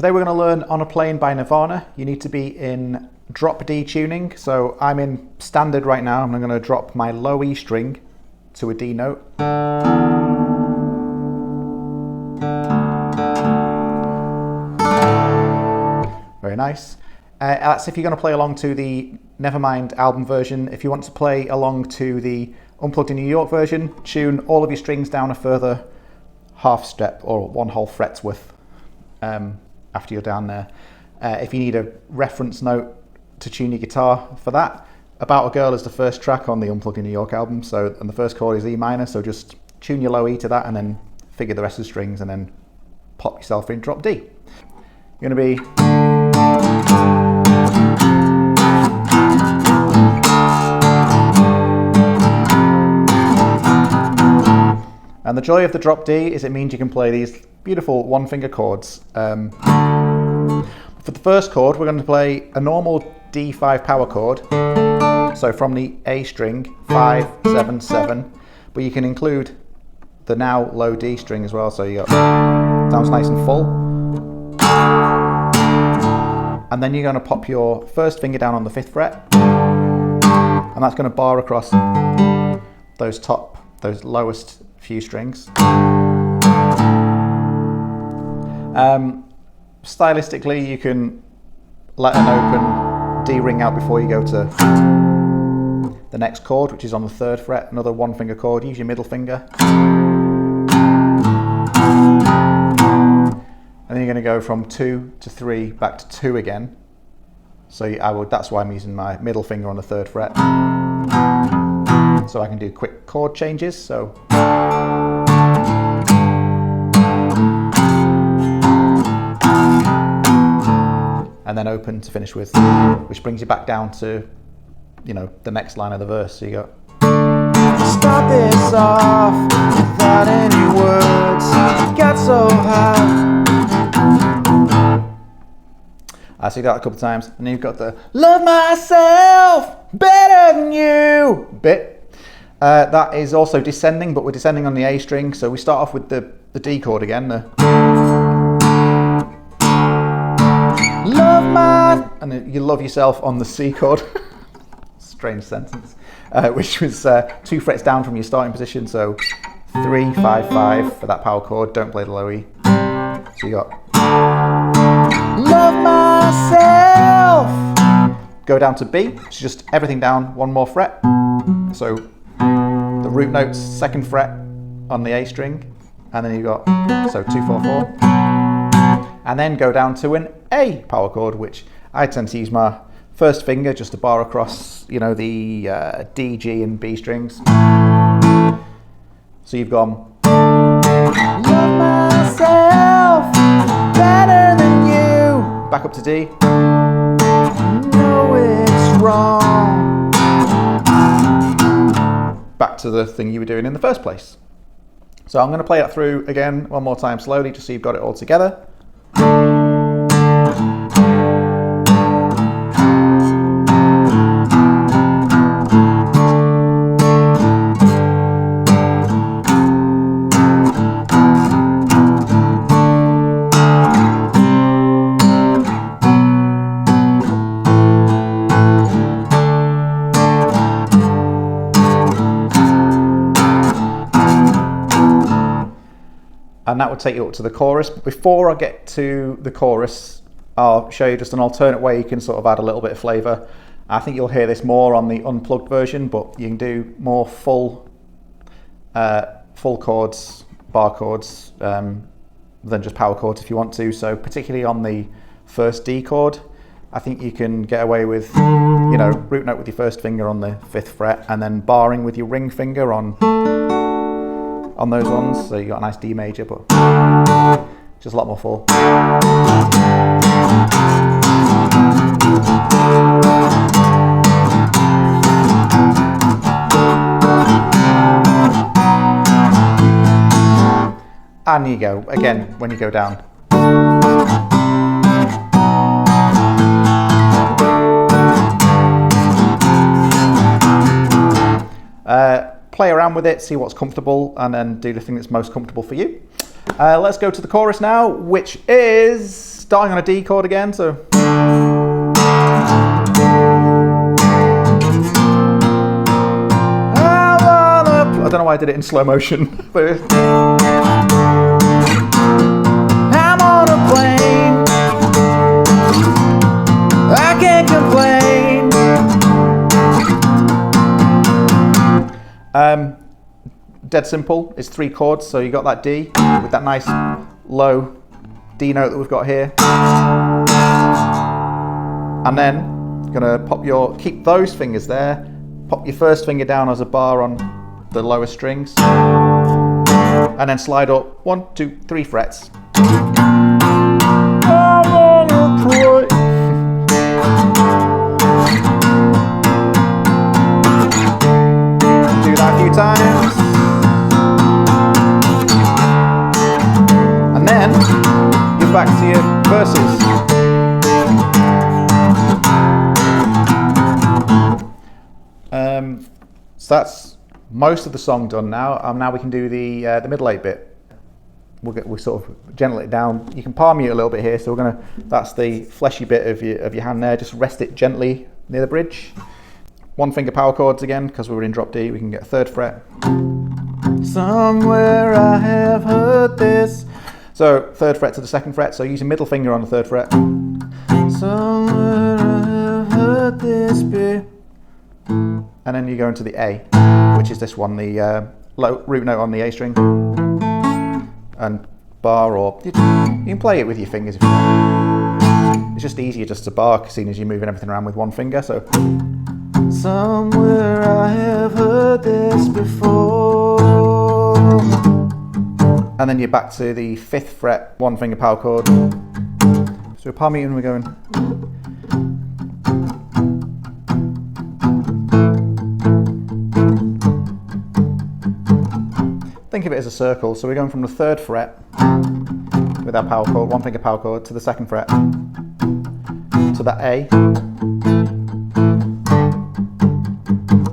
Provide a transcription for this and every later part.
Today we're going to learn On a Plane by Nirvana. You need to be in drop D tuning. So I'm in standard right now, and I'm going to drop my low E string to a D note. Very nice. That's if you're going to play along to the Nevermind album version. If you want to play along to the Unplugged in New York version, tune all of your strings down a further half step or one whole fret's worth after you're down there. If you need a reference note to tune your guitar for that, About a Girl is the first track on the Unplugged in New York album, and the first chord is E minor, so just tune your low E to that and then figure the rest of the strings and then pop yourself in drop D. You're going to be and the joy of the drop D is it means you can play these beautiful one finger chords. For the first chord, we're going to play a normal D5 power chord. So from the A string, 5, 7, 7, but you can include the now low D string as well. So you got sounds nice and full. And then you're going to pop your first finger down on the 5th fret, and that's going to bar across those lowest few strings. Stylistically, you can let an open D ring out before you go to the next chord, which is on the 3rd fret, another one finger chord. Use your middle finger. And then you're going to go from 2 to 3 back to 2 again. So that's why I'm using my middle finger on the 3rd fret. So I can do quick chord changes. So and then open to finish with, which brings you back down to, the next line of the verse. So you go. Start this off without any words. Got so high. So you got that a couple of times, and then you've got the "Love myself better than you" bit. That is also descending, but we're descending on the A string. So we start off with the D chord again. And you love yourself on the C chord. Strange sentence. Which was 2 frets down from your starting position. So 3, 5, 5 for that power chord. Don't play the low E. So you got "Love myself." Go down to B. It's just everything down 1 more fret. So the root note's 2nd fret on the A string, and then you got 2, 4, 4. And then go down to an A power chord, which I tend to use my first finger just to bar across, the D, G, and B strings. So you've gone "Love myself better than you." Back up to D. "No, it's wrong." Back to the thing you were doing in the first place. So I'm going to play that through again one more time slowly, just so you've got it all together. And that would take you up to the chorus. But before I get to the chorus, I'll show you just an alternate way you can sort of add a little bit of flavour. I think you'll hear this more on the Unplugged version, but you can do more full chords, bar chords, than just power chords if you want to. So particularly on the first D chord, I think you can get away with, root note with your first finger on the 5th fret, and then barring with your ring finger on those ones. So you got a nice D major, but just a lot more full. And you go again when you go down. Play around with it, see what's comfortable, and then do the thing that's most comfortable for you. Let's go to the chorus now, which is starting on a D chord again. So. I don't know why I did it in slow motion. But I'm on a plane. I can't complain. Dead simple. It's 3 chords, so you got that D with that nice low D note that we've got here, and then you're gonna keep those fingers there. Pop your first finger down as a bar on the lower strings, and then slide up 1, 2, 3 frets. Do that a few times, and then you're back to your verses. So that's most of the song done now. Now we can do the middle 8 bit. We'll sort of gentle it down. You can palm mute a little bit here. So that's the fleshy bit of your hand there. Just rest it gently near the bridge. 1 finger power chords again, because we were in drop D. We can get a 3rd fret. Somewhere I have heard this. So 3rd fret to the 2nd fret. So use your middle finger on the 3rd fret. Somewhere I have heard this bit. And then you go into the A, which is this one, the low root note on the A string, and bar, or you can play it with your fingers if you want. It's just easier just to bar, seeing as you're moving everything around with 1 finger. So somewhere I have heard this before, and then you're back to the 5th fret, 1 finger power chord. So we're palm muting, we're going. Think of it as a circle, so we're going from the 3rd fret with our power chord, 1 finger power chord, to the 2nd fret, to that A,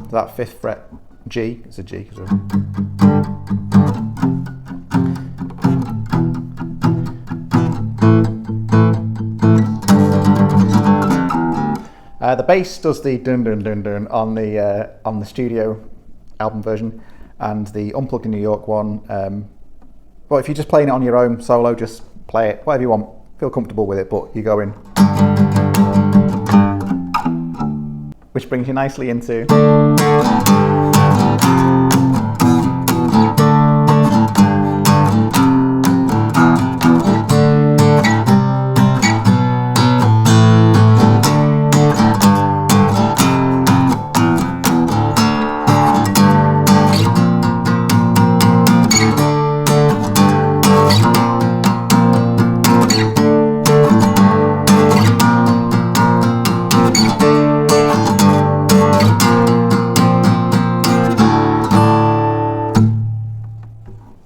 to that 5th fret G. It's a G. The bass does the dun dun dun dun on the studio album version. And the Unplugged in New York one, but if you're just playing it on your own solo, just play it, whatever you want, feel comfortable with it, but you go in. Which brings you nicely into...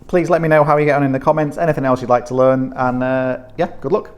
Please let me know how you get on in the comments, anything else you'd like to learn, and yeah, good luck.